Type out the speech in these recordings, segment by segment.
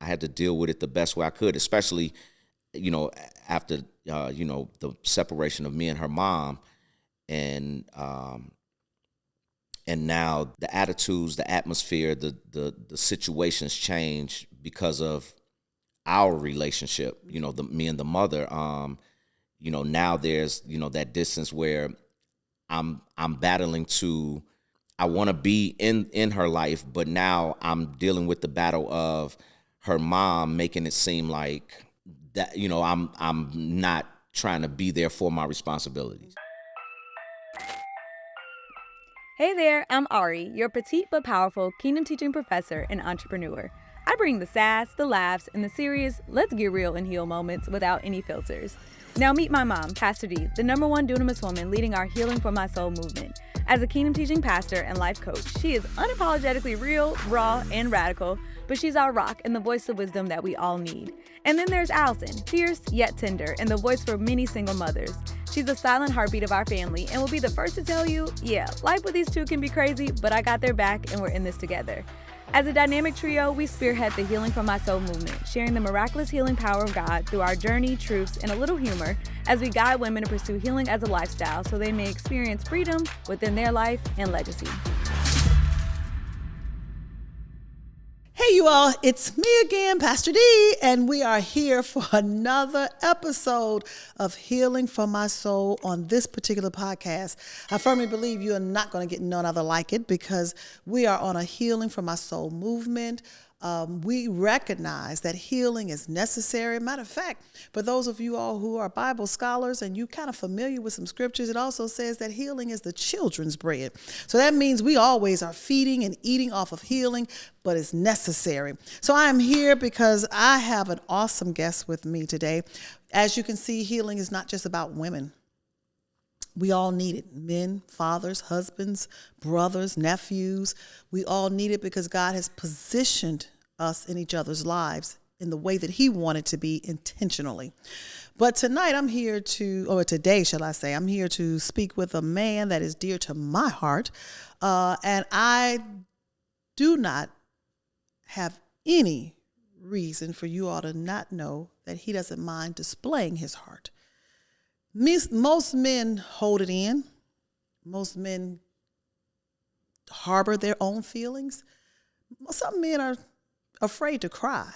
I had to deal with it the best way I could, especially, after, the separation of me and her mom. And now the attitudes, the atmosphere, the situations change because of our relationship, me and the mother. Now there's, that distance where I'm battling to, I want to be in her life, but now I'm dealing with the battle of her mom making it seem like that, I'm not trying to be there for my responsibilities. Hey there, I'm Ari, your petite but powerful Kingdom Teaching professor and entrepreneur. I bring the sass, the laughs, and the serious, let's get real and heal moments without any filters. Now meet my mom, Pastor Dee, the #1 dunamis woman leading our Healing for My Soul movement. As a Kingdom Teaching pastor and life coach, she is unapologetically real, raw, and radical, but she's our rock and the voice of wisdom that we all need. And then there's Allison, fierce yet tender, and the voice for many single mothers. She's the silent heartbeat of our family and will be the first to tell you, yeah, life with these two can be crazy, but I got their back and we're in this together. As a dynamic trio, we spearhead the Healing from My Soul movement, sharing the miraculous healing power of God through our journey, truths, and a little humor as we guide women to pursue healing as a lifestyle so they may experience freedom within their life and legacy. Hey you all, it's me again, Pastor Dee, and we are here for another episode of Healing for My Soul on this particular podcast. I firmly believe you are not going to get none other like it because we are on a Healing for My Soul movement. We recognize that healing is necessary. Matter of fact, for those of you all who are Bible scholars and you kind of familiar with some scriptures, it also says that healing is the children's bread. So that means we always are feeding and eating off of healing, but it's necessary. So I am here because I have an awesome guest with me today. As you can see, healing is not just about women. We all need it. Men, fathers, husbands, brothers, nephews. We all need it because God has positioned us in each other's lives in the way that he wanted to be intentionally. But tonight I'm here today, shall I say, I'm here to speak with a man that is dear to my heart. And I do not have any reason for you all to not know that he doesn't mind displaying his heart. Most men hold it in. Most men harbor their own feelings. Some men are afraid to cry.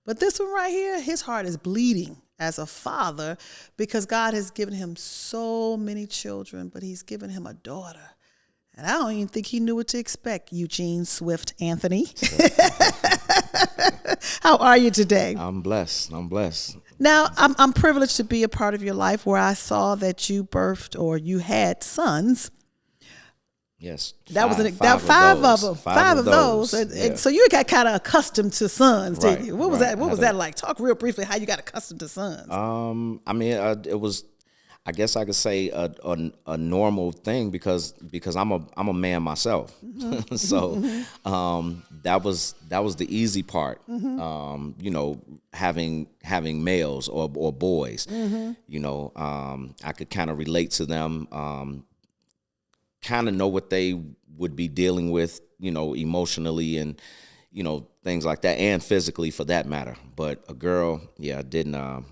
But this one right here, his heart is bleeding as a father because God has given him so many children, but he's given him a daughter. And I don't even think he knew what to expect, Eugene Swift Anthony. How are you today? I'm blessed. Now, I'm privileged to be a part of your life where I saw that you birthed or you had sons. Yes. Five of those. And so you got kind of accustomed to sons, didn't you? What was that? What was that like? Talk real briefly how you got accustomed to sons. It was, I guess I could say a normal thing because I'm a man myself. Mm-hmm. So that was the easy part. Mm-hmm. Having males or boys. Mm-hmm. I could kind of relate to them. Kind of know what they would be dealing with, emotionally and things like that, and physically for that matter. But a girl, I didn't.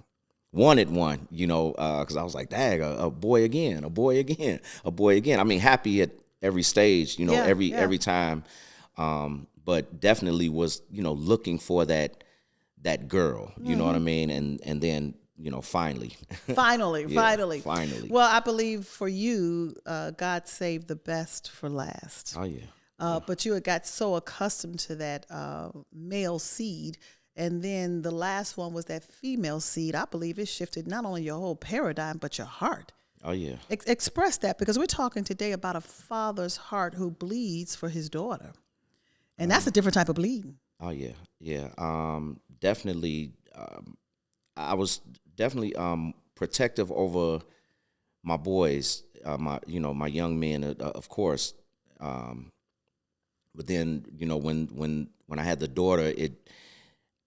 Wanted one, because I was like, dang, a boy again. I mean, happy at every stage, every time, but definitely was, looking for that girl, you know what I mean? And then, finally. Finally. Well, I believe for you, God saved the best for last. Oh, yeah. But you had got so accustomed to that male seed. And then the last one was that female seed. I believe it shifted not only your whole paradigm, but your heart. Oh, yeah. Express that, because we're talking today about a father's heart who bleeds for his daughter. And that's a different type of bleeding. Oh, yeah. Yeah. Definitely. I was definitely protective over my boys, my young men, of course. But then, when I had the daughter,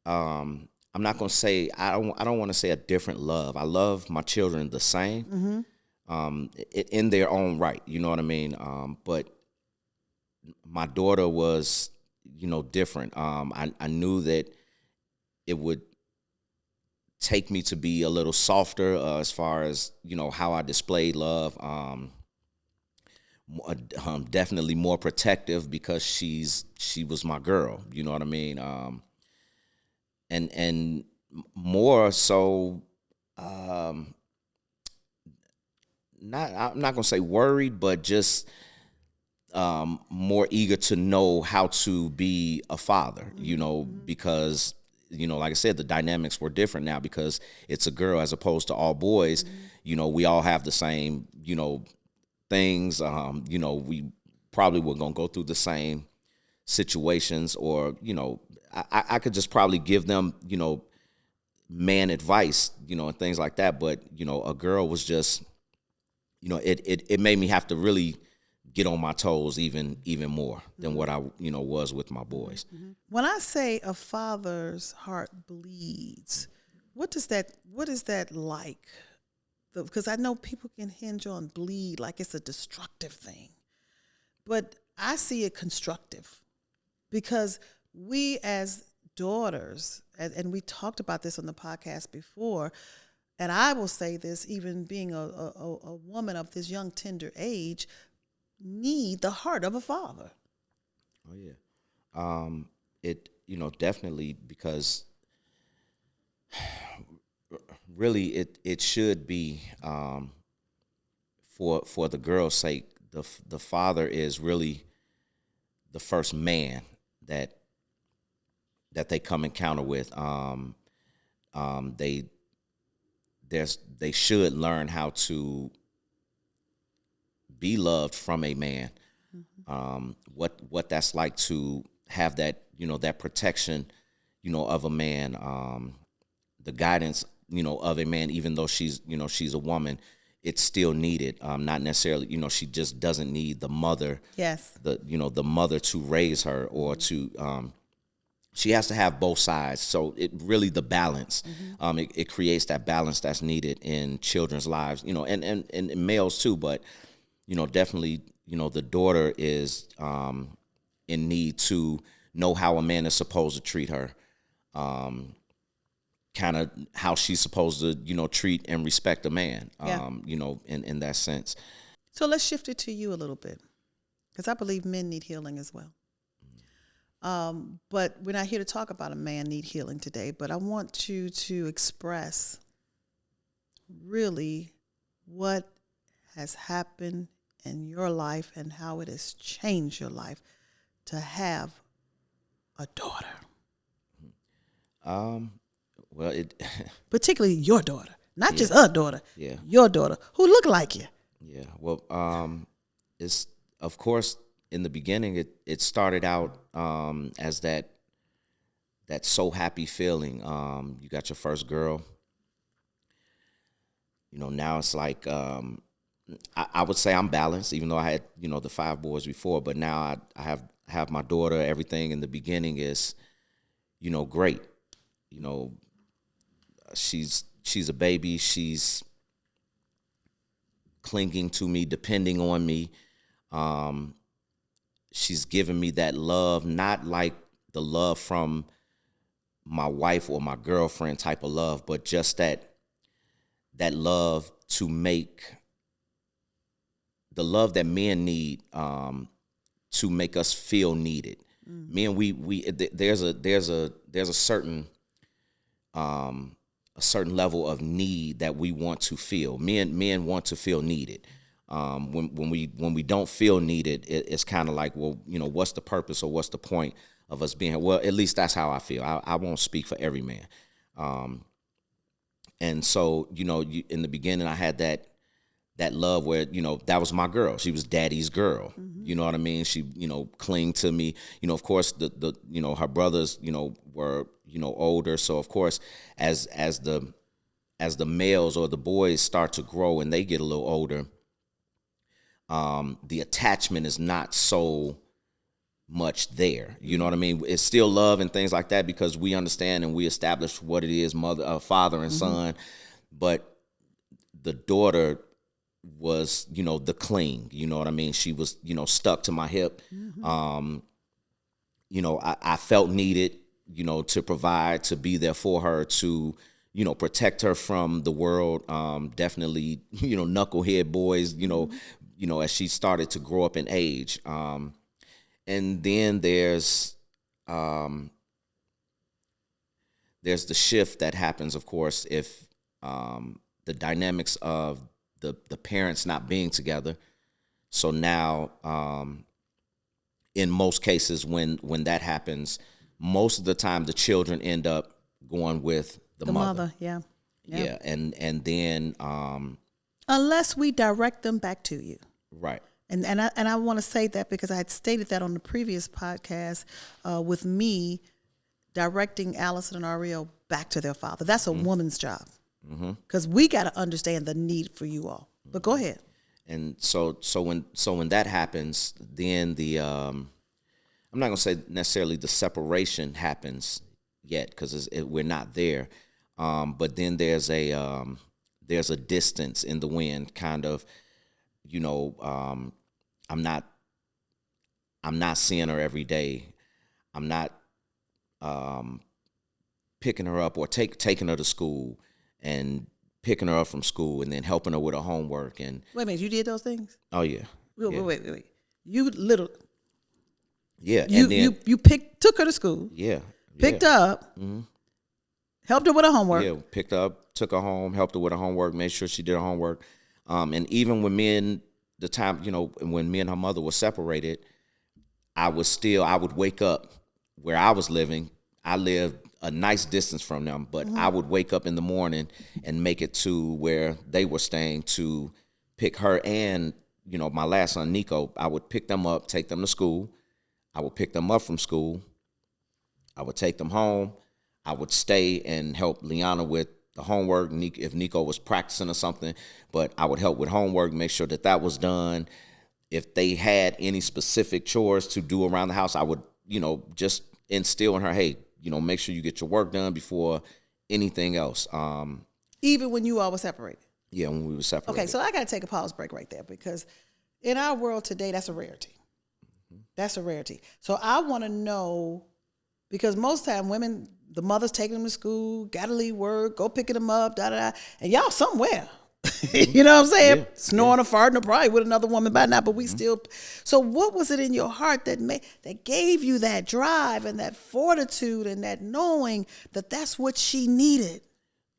I'm not gonna say I don't want to say a different love. I love my children the same, in their own right. You know what I mean? But my daughter was, different. I knew that it would take me to be a little softer as far as, how I displayed love. Definitely more protective because she was my girl. You know what I mean? And more so, I'm not gonna say worried, but just more eager to know how to be a father. Because like I said, the dynamics were different now because it's a girl as opposed to all boys. We all have the same things. We probably were gonna go through the same situations, or I could just probably give them man advice, and things like that. But a girl was just it made me have to really get on my toes even more than what I was with my boys. When I say a father's heart bleeds, what is that like? Because I know people can hinge on bleed like it's a destructive thing, but I see it constructive, because we as daughters, and we talked about this on the podcast before, and I will say this, even being a woman of this young, tender age, need the heart of a father. Oh yeah, it definitely, because really it should be for the girl's sake. The father is really the first man that they come encounter with. They should learn how to be loved from a man. What that's like to have that that protection of a man, the guidance of a man, even though she's a woman, it's still needed. Not necessarily she just doesn't need the mother. Yes. The mother to raise her, or to she has to have both sides. So it really, the balance, it creates that balance that's needed in children's lives, and males too. But definitely, the daughter is in need to know how a man is supposed to treat her, kind of how she's supposed to treat and respect a man, in that sense. So let's shift it to you a little bit, because I believe men need healing as well. But we're not here to talk about a man need healing today, but I want you to express really what has happened in your life and how it has changed your life to have a daughter. Well, it particularly your daughter, not just a daughter. Yeah. Your daughter who look like you. Yeah. Well, it's, of course, in the beginning, it started out as that so happy feeling. You got your first girl. Now it's like, I would say I'm balanced, even though I had the 5 boys before. But now I have my daughter. Everything in the beginning is great. She's a baby. She's clinging to me, depending on me. She's giving me that love, not like the love from my wife or my girlfriend type of love, but just that love to make the love that men need, to make us feel needed. Men, there's a certain level of need that we want to feel. Men want to feel needed. When we don't feel needed, it's kind of like, well, what's the purpose or what's the point of us being here? Well, at least that's how I feel. I won't speak for every man. And so, in the beginning, I had that love where, that was my girl. She was daddy's girl. You know what I mean? She, cling to me. Of course, the her brothers, were, older. So of course, as the males or the boys start to grow and they get a little older, the attachment is not so much there. You know what I mean? It's still love and things like that because we understand and we establish what it is, father and son. But the daughter was, the cling. You know what I mean? She was, stuck to my hip. I felt needed. to provide, to be there for her, to, protect her from the world. Definitely, knucklehead boys, as she started to grow up in age. And then there's the shift that happens, of course, if the dynamics of the parents not being together. So now, in most cases, when that happens, most of the time the children end up going with the mother. Yeah. Yeah, and then unless we direct them back to you. Right. And I want to say that because I had stated that on the previous podcast with me directing Allison and Ariel back to their father. That's a woman's job, because we got to understand the need for you all. But go ahead. And so when that happens, then the I'm not gonna say necessarily the separation happens yet, because we're not there. But then there's a distance in the wind, kind of. I'm not seeing her every day. I'm not picking her up or taking her to school and picking her up from school and then helping her with her homework. And wait a minute, you did those things? Oh yeah. Wait. You little. Yeah. You took her to school. Yeah. Picked her up. Mm-hmm. Helped her with her homework. Yeah. Picked her up, took her home, helped her with her homework, made sure she did her homework. And even when when me and her mother were separated, I would wake up where I was living. I lived a nice distance from them, but I would wake up in the morning and make it to where they were staying to pick her and, my last son, Nico. I would pick them up, take them to school. I would pick them up from school. I would take them home. I would stay and help Liana with the homework, if Nico was practicing or something, but I would help with homework, make sure that was done. If they had any specific chores to do around the house, I would, just instill in her, hey, make sure you get your work done before anything else. Even when you all were separated? Yeah, when we were separated. Okay, so I got to take a pause break right there, because in our world today, that's a rarity. That's a rarity. So I want to know, because most time women, the mother's taking them to school, got to leave work, go picking them up, da-da-da, and y'all somewhere. You know what I'm saying? Yeah. Snoring or farting or probably with another woman by now, but we still. So what was it in your heart that gave you that drive and that fortitude and that knowing that that's what she needed?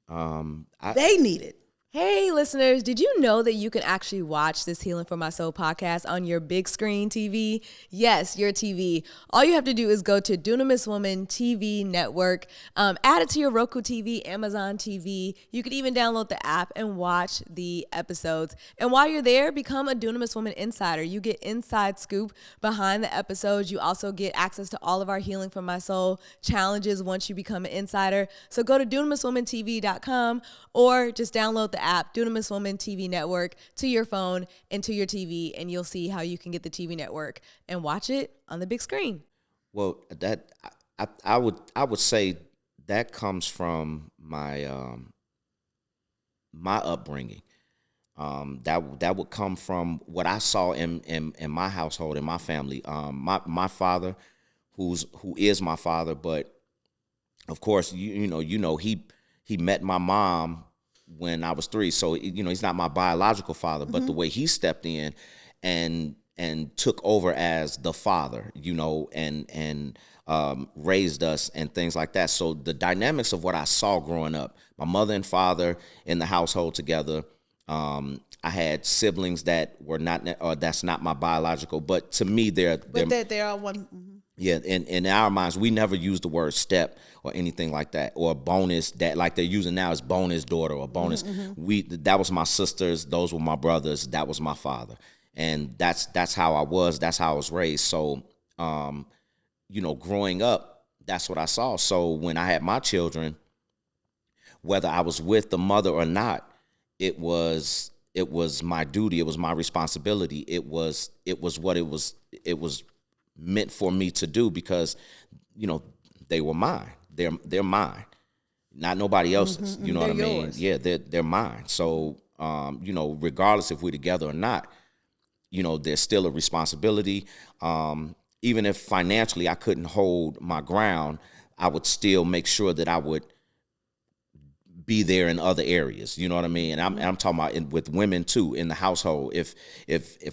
They needed. Hey, listeners, did you know that you can actually watch this Healing for My Soul podcast on your big screen TV? Yes, your TV. All you have to do is go to Dunamis Woman TV Network, add it to your Roku TV, Amazon TV. You could even download the app and watch the episodes. And while you're there, become a Dunamis Woman Insider. You get inside scoop behind the episodes. You also get access to all of our Healing for My Soul challenges once you become an insider. So go to DunamisWomanTV.com or just download the app, Dunamis Woman TV Network, to your phone and to your TV, and you'll see how you can get the TV network and watch it on the big screen. Well, that I would say that comes from my my upbringing. That would come from what I saw in my household, in my family. My father, who is my father, but of course he met my mom when I was 3. So, he's not my biological father, but the way he stepped in and took over as the father, and raised us and things like that. So the dynamics of what I saw growing up, my mother and father in the household together. I had siblings that were that's not my biological, but to me, they're all one. Mm-hmm. Yeah, in our minds, we never used the word step or anything like that, or bonus, that like they're using now as bonus daughter or bonus. Mm-hmm. That was my sisters, those were my brothers, that was my father, and that's how I was, that's how I was raised. So, growing up, that's what I saw. So when I had my children, whether I was with the mother or not, it was my duty, it was my responsibility, it was what it was meant for me to do, because they were mine. They're mine, not nobody else's. You know They're what I mean? yours. Yeah, they're mine. So regardless if we're together or not, there's still a responsibility. Even if financially I couldn't hold my ground, I would still make sure that I would be there in other areas. You know what I mean? And I'm talking about with women too in the household. If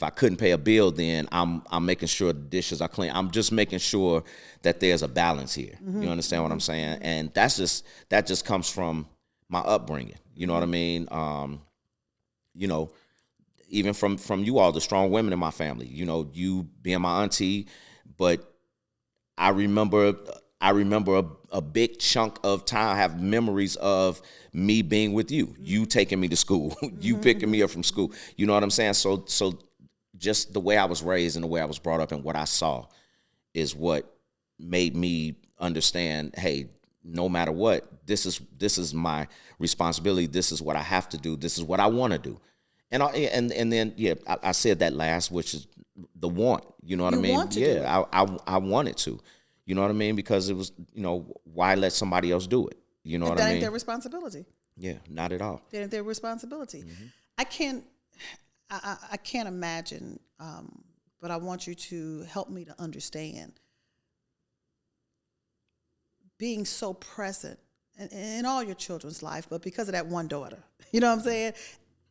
I couldn't pay a bill, then I'm making sure the dishes are clean. I'm just making sure that there's a balance here. You understand what I'm saying? And that just comes from my upbringing. You know what I mean? You know, even from you all, the strong women in my family. You know, you being my auntie, but I remember a big chunk of time. I have memories of me being with you, you taking me to school, you picking me up from school. You know what I'm saying? So just the way I was raised and the way I was brought up and what I saw is what made me understand, hey, no matter what, this is my responsibility. This is what I have to do. This is what I want to do. And then I said that last, which is the want. You know what I mean? Yeah, I wanted to. You know what I mean? Because it was, you know, why let somebody else do it? You know what I mean? That ain't their responsibility. Yeah, not at all. That ain't their responsibility. I can't imagine, but I want you to help me to understand being so present in all your children's life, but because of that one daughter. You know what I'm saying?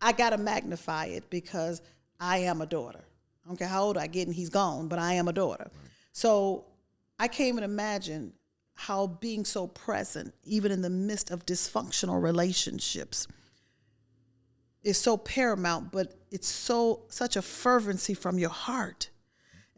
I got to magnify it because I am a daughter. I don't care how old I get and he's gone, but I am a daughter. Right. So I can't even imagine how being so present, even in the midst of dysfunctional relationships, is so paramount, but it's such a fervency from your heart.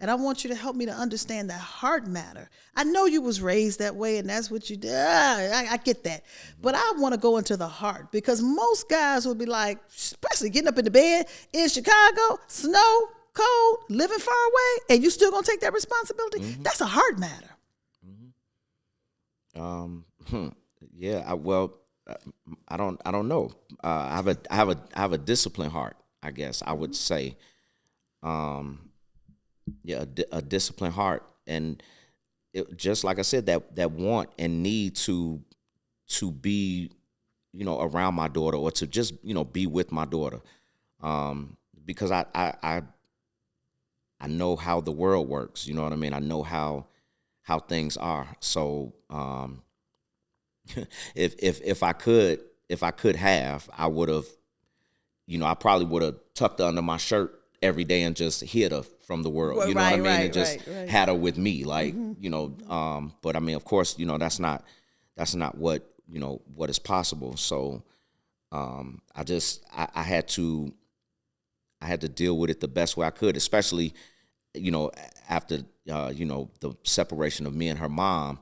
And I want you to help me to understand that heart matter. I know you was raised that way and that's what you did. I get that. But I want to go into the heart because most guys would be like, especially getting up in the bed in Chicago, snow, cold, living far away, and you still gonna take that responsibility? That's a heart matter. Yeah. I don't know. I have a disciplined heart, I guess I would say. Yeah, a disciplined heart, and it, just like I said, that want and need to be, you know, around my daughter or to just, you know, be with my daughter, because I know how the world works. You know what I mean? I know how things are. So if I could have, I would have, you know, I probably would have tucked her under my shirt every day and just hid her from the world. You know what I mean? And just had her with me, like, you know, but I mean, of course, you know, that's not what, you know, what is possible. So I had to deal with it the best way I could, especially, you know, after, you know, the separation of me and her mom,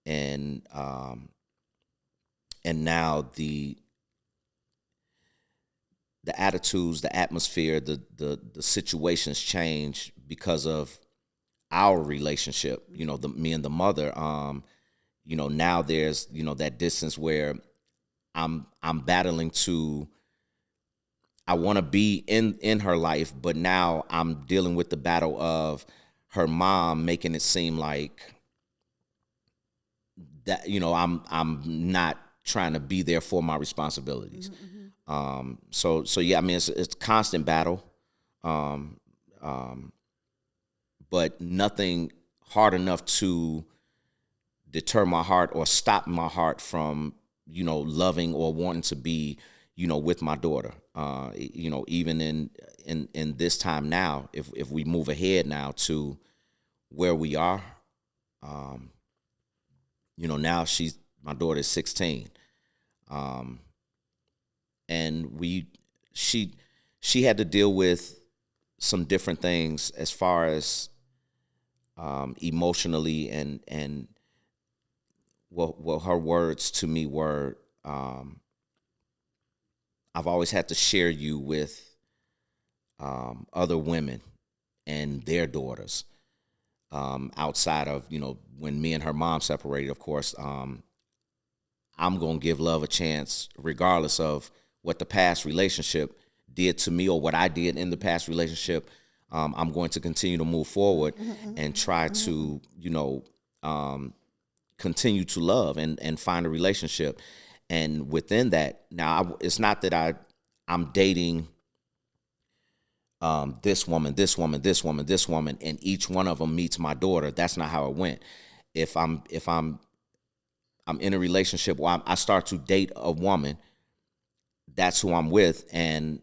and now the attitudes, the atmosphere, the situations change because of our relationship, you know, me and the mother. You know, now there's, you know, that distance where I'm battling to, I want to be in her life, but now I'm dealing with the battle of her mom making it seem like that, you know, I'm not trying to be there for my responsibilities. So yeah, I mean, it's a constant battle, but nothing hard enough to deter my heart or stop my heart from, you know, loving or wanting to be, you know, with my daughter. You know, even in this time now, if we move ahead now to where we are, you know, now my daughter is 16. And she had to deal with some different things as far as emotionally, and well, her words to me were, I've always had to share you with other women and their daughters, outside of, you know, when me and her mom separated. Of course, I'm gonna give love a chance regardless of what the past relationship did to me or what I did in the past relationship. I'm going to continue to move forward and try to, you know, continue to love and find a relationship. And within that, now it's not that I'm dating this woman, and each one of them meets my daughter. That's not how it went. If I'm I'm in a relationship where I start to date a woman, that's who I'm with, and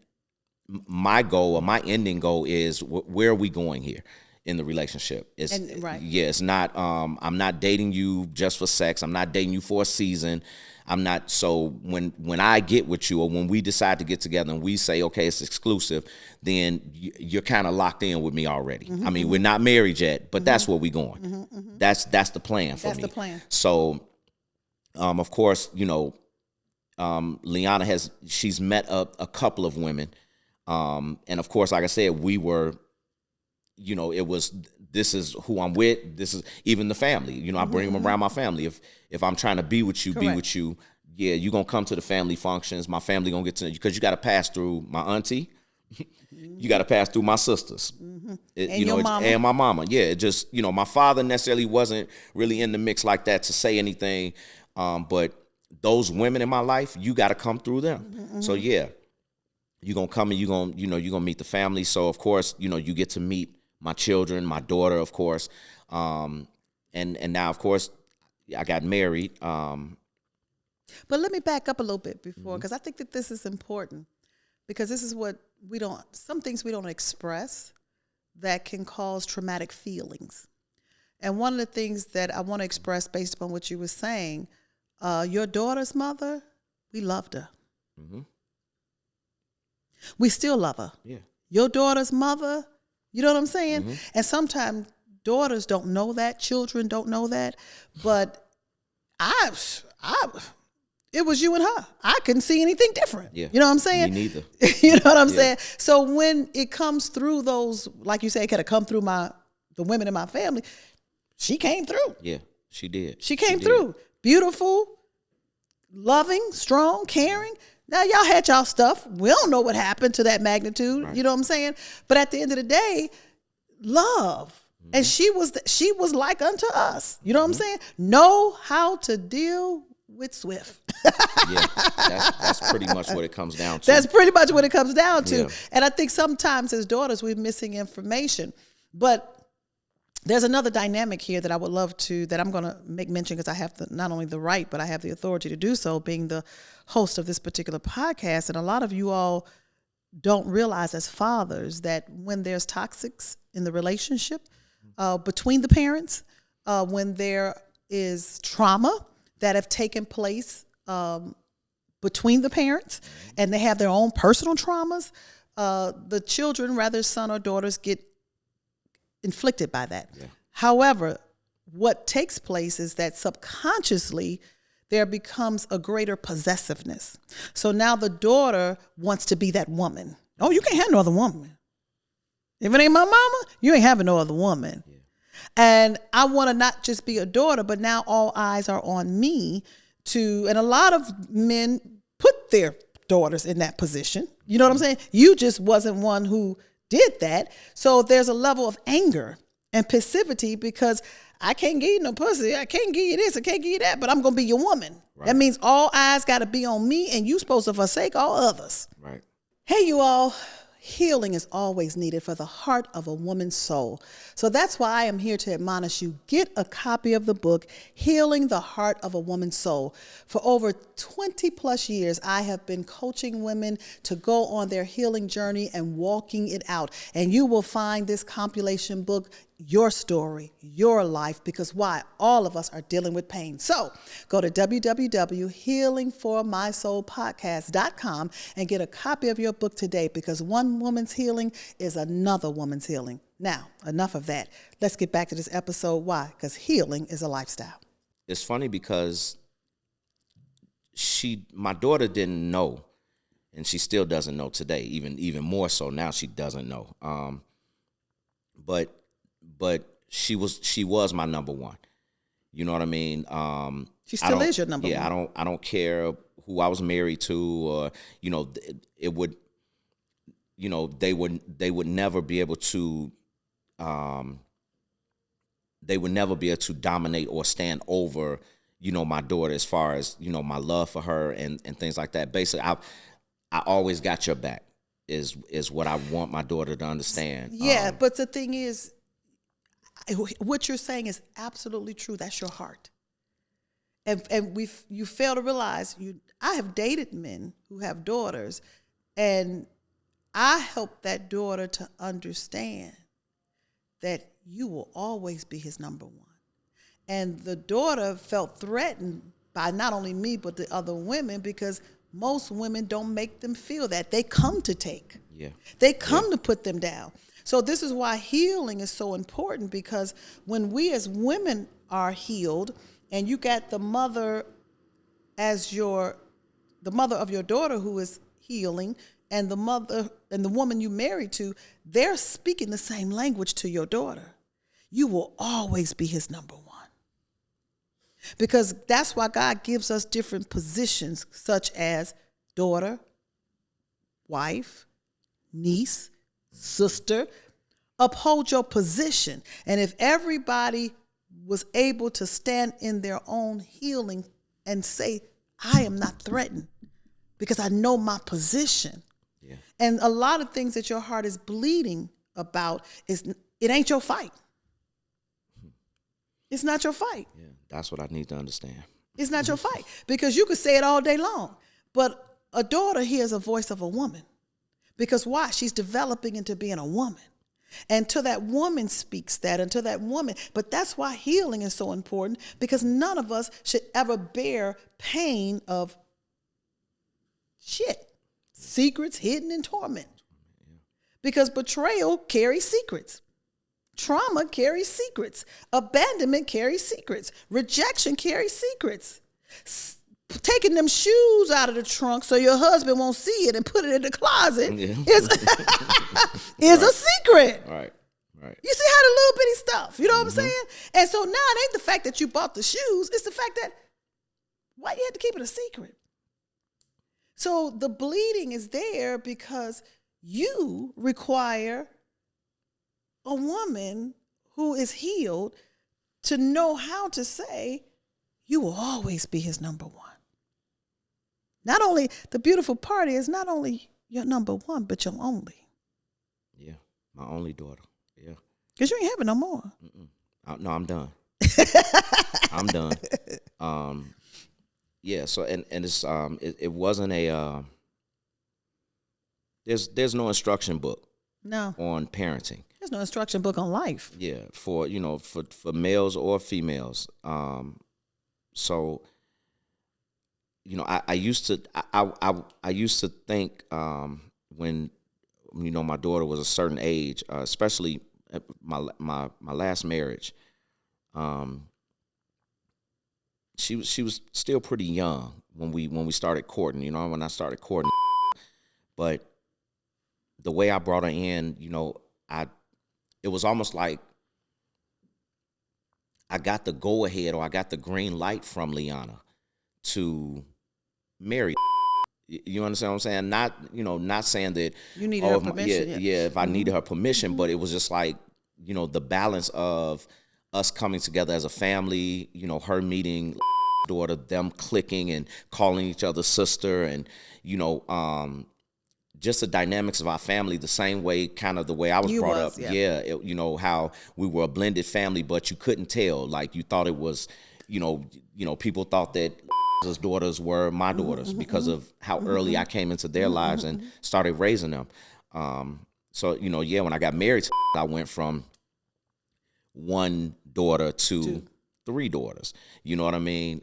my goal or my ending goal is where are we going here in the relationship? It's yeah, it's not I'm not dating you just for sex. I'm not dating you for a season. I'm not. So when I get with you, or when we decide to get together and we say, okay, it's exclusive, then you're kind of locked in with me already. I mean, we're not married yet, but that's where we're going. That's the plan for me. That's the plan. So of course, Liana she's met a couple of women. And of course, like I said, we were, this is who I'm with. This is even the family. I bring them around my family. If I'm trying to be with you, Correct. be with you. Yeah, you're going to come to the family functions. My family going to get to know you because you got to pass through my auntie. You got to pass through my sisters. And your mama. And my mama. Yeah, it just, my father necessarily wasn't really in the mix like that to say anything. But those women in my life, you got to come through them. So yeah, you're going to come and you're going to meet the family. So of course, you get to meet my children, my daughter, of course. And now, of course, I got married. But let me back up a little bit before, because I think that this is important, because this is what some things we don't express that can cause traumatic feelings. And one of the things that I want to express based upon what you were saying, your daughter's mother, we loved her. We still love her. Yeah. Your daughter's mother, you know what I'm saying? And sometimes daughters don't know that, children don't know that, but it was you and her. I couldn't see anything different. Yeah. You know what I'm saying? Me neither. You know what I'm saying? So when it comes through those, like you said, it could have come through the women in my family, she came through. Yeah, she did. She came through. Beautiful, loving, strong, caring. Now, y'all had y'all stuff. We don't know what happened to that magnitude. Right. You know what I'm saying? But at the end of the day, love. And she was like unto us. You know what I'm saying? Know how to deal with Swift. Yeah, that's pretty much what it comes down to. That's pretty much what it comes down to. Yeah. And I think sometimes as daughters, we're missing information. But there's another dynamic here that I would love that I'm going to make mention, because I have not only the right, but I have the authority to do so, being the host of this particular podcast. And a lot of you all don't realize as fathers that when there's toxics in the relationship between the parents, when there is trauma that have taken place between the parents, and they have their own personal traumas, the children, rather son or daughters, get inflicted by that. Yeah. However, what takes place is that subconsciously there becomes a greater possessiveness. So now the daughter wants to be that woman. Oh, you can't have no other woman. If it ain't my mama, you ain't having no other woman. Yeah. And I want to not just be a daughter, but now all eyes are on me and a lot of men put their daughters in that position. You know what I'm saying? You just wasn't one who did that. So there's a level of anger and passivity, because I can't give you no pussy. I can't give you this. I can't give you that, but I'm going to be your woman. Right. That means all eyes got to be on me, and you supposed to forsake all others. Right. Hey, you all. Healing is always needed for the heart of a woman's soul. So that's why I am here to admonish you. Get a copy of the book, Healing the Heart of a Woman's Soul. For over 20 plus years, I have been coaching women to go on their healing journey and walking it out. And you will find this compilation book, your story, your life, because why? All of us are dealing with pain. So go to www.healingformysoulpodcast.com and get a copy of your book today, because one woman's healing is another woman's healing. Now, enough of that. Let's get back to this episode. Why? Because healing is a lifestyle. It's funny because my daughter didn't know, and she still doesn't know today, even more so now she doesn't know. But she was my number one. You know what I mean? She still is your number one. Yeah, I don't care who I was married to, or it would, they would never be able to dominate or stand over, my daughter, as far as, my love for her and things like that. Basically, I always got your back is what I want my daughter to understand. Yeah, but the thing is, what you're saying is absolutely true. That's your heart. And you fail to realize I have dated men who have daughters, and I help that daughter to understand that you will always be his number one. And the daughter felt threatened by not only me, but the other women, because most women don't make them feel that. They come to take. Yeah. They come to put them down. So this is why healing is so important, because when we as women are healed, and you got the mother as the mother of your daughter who is healing, and the mother and the woman you married to, they're speaking the same language to your daughter. You will always be his number one. Because that's why God gives us different positions, such as daughter, wife, niece, sister. Uphold your position. And if everybody was able to stand in their own healing and say, I am not threatened because I know my position. Yeah. And a lot of things that your heart is bleeding about, it ain't your fight. It's not your fight. Yeah, that's what I need to understand. It's not your fight, because you could say it all day long. But a daughter hears a voice of a woman. Because why? She's developing into being a woman. And till that woman speaks that, until that woman. But that's why healing is so important, because none of us should ever bear pain of shit, secrets hidden in torment. Because betrayal carries secrets. Trauma carries secrets. Abandonment carries secrets. Rejection carries secrets. Taking them shoes out of the trunk so your husband won't see it and put it in the closet is a secret. Right. You see how the little bitty stuff, you know what I'm saying? And so now it ain't the fact that you bought the shoes, it's the fact that why you had to keep it a secret. So the bleeding is there because you require a woman who is healed to know how to say, you will always be his number one. Not only, the beautiful part is not only your number one, but your only. Yeah, my only daughter. Yeah. Because you ain't having no more. No, I'm done. I'm done. Yeah. So and it's it wasn't a there's no instruction book. No. On parenting. There's no instruction book on life. Yeah, for males or females. So I used to think when my daughter was a certain age, especially at my last marriage, she was still pretty young when we started courting. When I started courting, but the way I brought her in, it was almost like I got the go ahead, or I got the green light from Liana to marry. You understand what I'm saying? Not saying that you needed her permission. If I needed her permission, but it was just like, the balance of us coming together as a family, her meeting daughter, them clicking and calling each other sister, and just the dynamics of our family, the same way, kind of the way I was brought up. Yeah. How we were a blended family, but you couldn't tell. Like, you thought it was, people thought that his daughters were my daughters because of how early I came into their lives and started raising them. So, when I got married, I went from one daughter to 3 daughters. You know what I mean?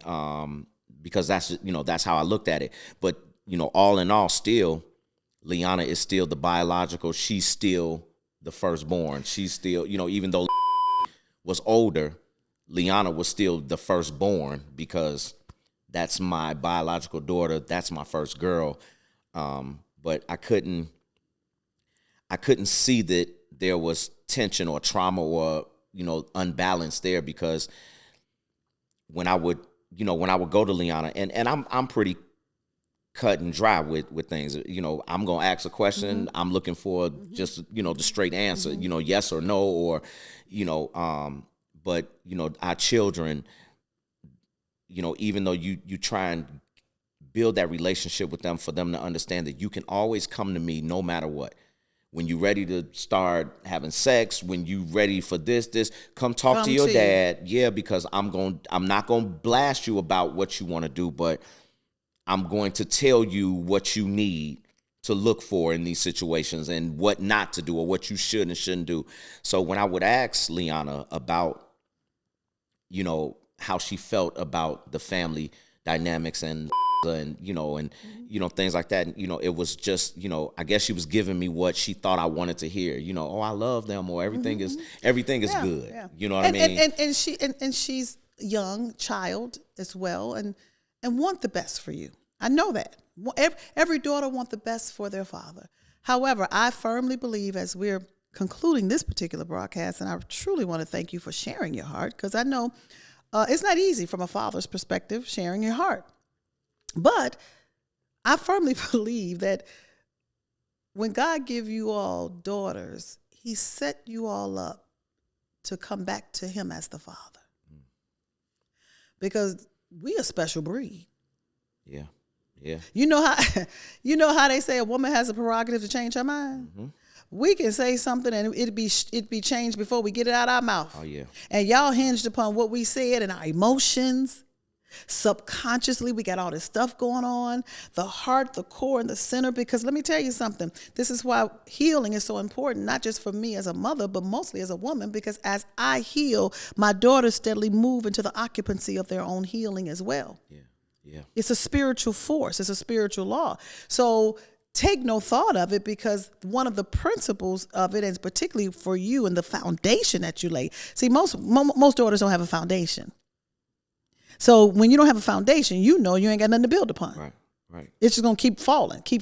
Because that's how I looked at it. But, all in all, still, Liana is still the biological. She's still the firstborn. She's still, even though was older, Liana was still the firstborn because that's my biological daughter. That's my first girl. But I couldn't see that there was tension or trauma or, unbalance there, because when I would go to Liana, and I'm pretty cut and dry with things. I'm gonna ask a question. I'm looking for just the straight answer. Yes or no, or but our children. Even though you try and build that relationship with them, for them to understand that you can always come to me no matter what. when you ready to start having sex, when you ready for this, come talk to your dad. Yeah, because I'm not gonna blast you about what you want to do, but I'm going to tell you what you need to look for in these situations and what not to do or what you should and shouldn't do. So when I would ask Liana about, how she felt about the family dynamics and things like that, it was just, I guess she was giving me what she thought I wanted to hear. Oh, I love them, or everything is good. Yeah. You know what I mean? And she's young child as well, and want the best for you. I know that. Every daughter wants the best for their father. However, I firmly believe, as we're concluding this particular broadcast, and I truly want to thank you for sharing your heart, because I know it's not easy from a father's perspective, sharing your heart. But I firmly believe that when God give you all daughters, he set you all up to come back to him as the father. Because we a special breed. Yeah. Yeah. You know how they say a woman has a prerogative to change her mind? Mm-hmm. We can say something and it'd be changed before we get it out our mouth. Oh, yeah. And y'all hinged upon what we said and our emotions. Subconsciously, we got all this stuff going on, the heart, the core, and the center. Because let me tell you something. This is why healing is so important, not just for me as a mother, but mostly as a woman. Because as I heal, my daughters steadily move into the occupancy of their own healing as well. Yeah. Yeah. It's a spiritual force. It's a spiritual law. So take no thought of it, because one of the principles of it, and particularly for you and the foundation that you lay. See, most daughters don't have a foundation. So when you don't have a foundation, you ain't got nothing to build upon. Right. It's just going to keep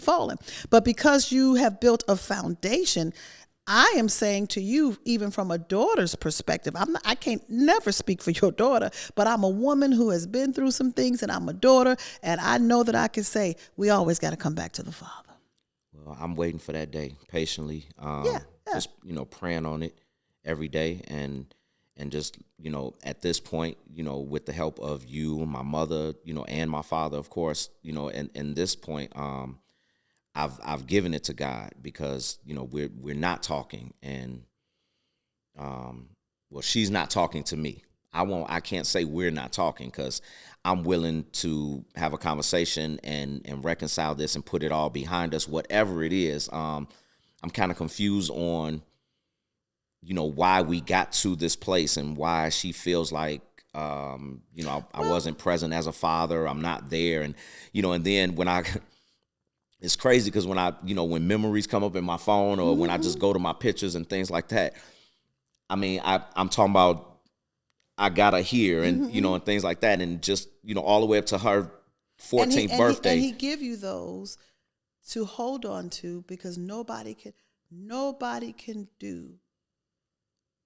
falling. But because you have built a foundation, I am saying to you, even from a daughter's perspective, I can't never speak for your daughter, but I'm a woman who has been through some things, and I'm a daughter, and I know that I can say we always got to come back to the Father. Well, I'm waiting for that day patiently. Just praying on it every day, and just at this point, with the help of you, my mother, and my father, of course, and this point, I've given it to God, because we're not talking, and she's not talking to me. I can't say we're not talking, because I'm willing to have a conversation and reconcile this and put it all behind us, whatever it is. I'm kind of confused on why we got to this place, and why she feels like I wasn't present as a father. I'm not there, and then when it's crazy, because when when memories come up in my phone, or when I just go to my pictures and things like that, I mean, I'm talking about I got her here, and and things like that, and just all the way up to her 14th birthday. And he give you those to hold on to, because nobody can do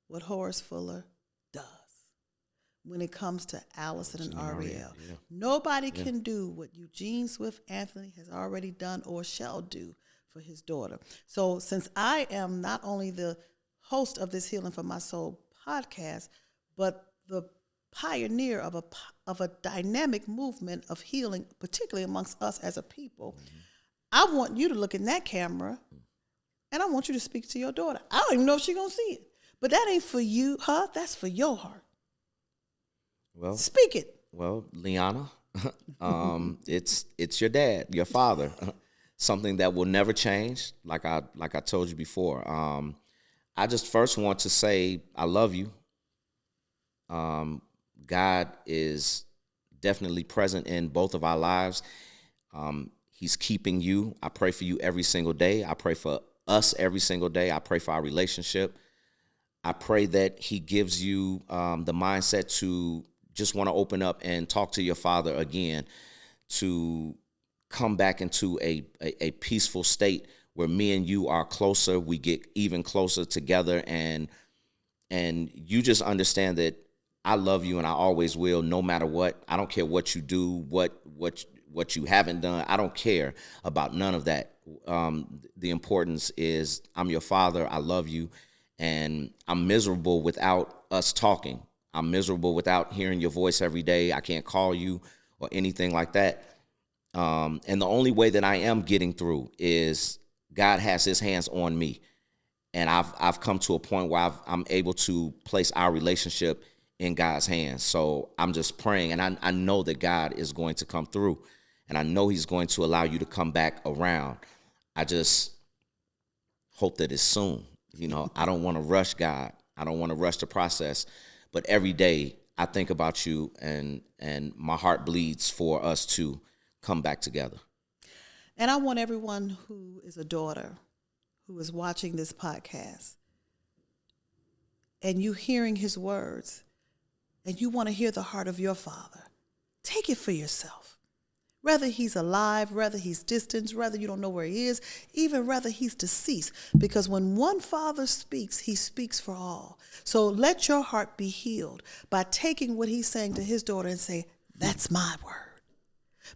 what Horace Fuller does when it comes to Allison and Ariel. Yeah. Nobody can do what Eugene Swift Anthony has already done or shall do for his daughter. So since I am not only the host of this Healing for My Soul podcast, but the pioneer of a dynamic movement of healing, particularly amongst us as a people, I want you to look in that camera, and I want you to speak to your daughter. I don't even know if she's going to see it. But that ain't for you, that's for your heart. Well, speak it. Well, Liana, it's your dad, your father, something that will never change. Like I told you before. I just first want to say I love you. God is definitely present in both of our lives. He's keeping you. I pray for you every single day. I pray for us every single day. I pray for our relationship. I pray that he gives you the mindset to just want to open up and talk to your father again, to come back into a peaceful state where me and you are closer. We get even closer together, and you just understand that I love you and I always will, no matter what. I don't care what you do, what you haven't done. I don't care about none of that. The importance is I'm your father. I love you. And I'm miserable without us talking. I'm miserable without hearing your voice every day. I can't call you or anything like that. And the only way that I am getting through is God has his hands on me. And I've come to a point where I'm able to place our relationship in God's hands. So I'm just praying, and I know that God is going to come through, and I know he's going to allow you to come back around. I just hope that it's soon. You know, I don't want to rush God. I don't want to rush the process. But every day I think about you, and my heart bleeds for us to come back together. And I want everyone who is a daughter, who is watching this podcast, and you hearing his words, and you want to hear the heart of your father, take it for yourself. Whether he's alive, whether he's distant, whether you don't know where he is, even whether he's deceased. Because when one father speaks, he speaks for all. So let your heart be healed by taking what he's saying to his daughter and say, that's my word.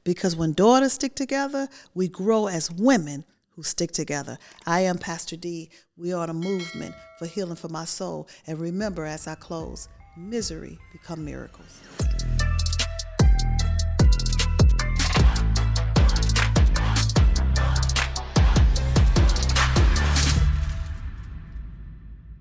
Because when daughters stick together, we grow as women who stick together. I am Pastor Dee. We are on a movement for healing for my soul. And remember, as I close, misery become miracles.